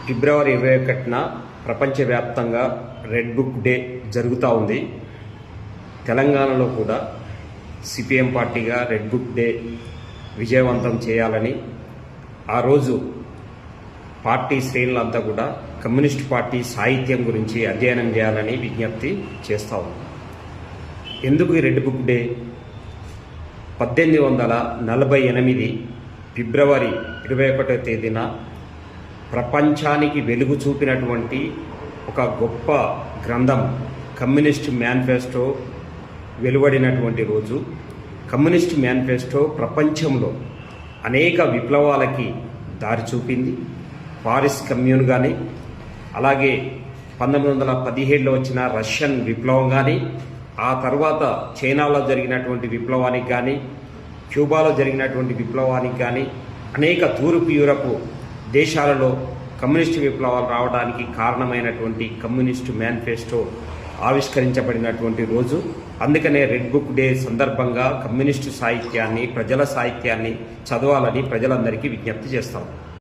ఫిబ్రవరి 21న ప్రపంచవ్యాప్తంగా red book day జరుగుతూ ఉంది. తెలంగాణలో కూడా సిపిఎం పార్టీగా రెడ్ బుక్ డే విజయవంతం చేయాలని ఆ రోజు పార్టీ శ్రేణులంతా కూడా కమ్యూనిస్ట్ పార్టీ సాహిత్యం గురించి అధ్యయనం చేయాలని విజ్ఞప్తి చేస్తూ ఉంది. ఎందుకు ఈ రెడ్ బుక్ డే? 1848 ఫిబ్రవరి 21వ తేదీన ప్రపంచానికి వెలుగు చూపినటువంటి ఒక గొప్ప గ్రంథం కమ్యూనిస్ట్ మేనిఫెస్టో వెలువడినటువంటి రోజు. కమ్యూనిస్ట్ మేనిఫెస్టో ప్రపంచంలో అనేక విప్లవాలకి దారి చూపింది. పారిస్ కమ్యూన్ కానీ, అలాగే 1917లో వచ్చిన రష్యన్ విప్లవం కానీ, ఆ తర్వాత చైనాలో జరిగినటువంటి విప్లవానికి కానీ, క్యూబాలో జరిగినటువంటి విప్లవానికి కానీ, అనేక తూర్పు యూరప్ దేశాలలో కమ్యూనిస్టు విప్లవాలు రావడానికి కారణమైనటువంటి కమ్యూనిస్టు మేనిఫెస్టో ఆవిష్కరించబడినటువంటి రోజు. అందుకనే రెడ్ బుక్ డే సందర్భంగా కమ్యూనిస్టు సాహిత్యాన్ని, ప్రజల సాహిత్యాన్ని చదవాలని ప్రజలందరికీ విజ్ఞప్తి చేస్తాం.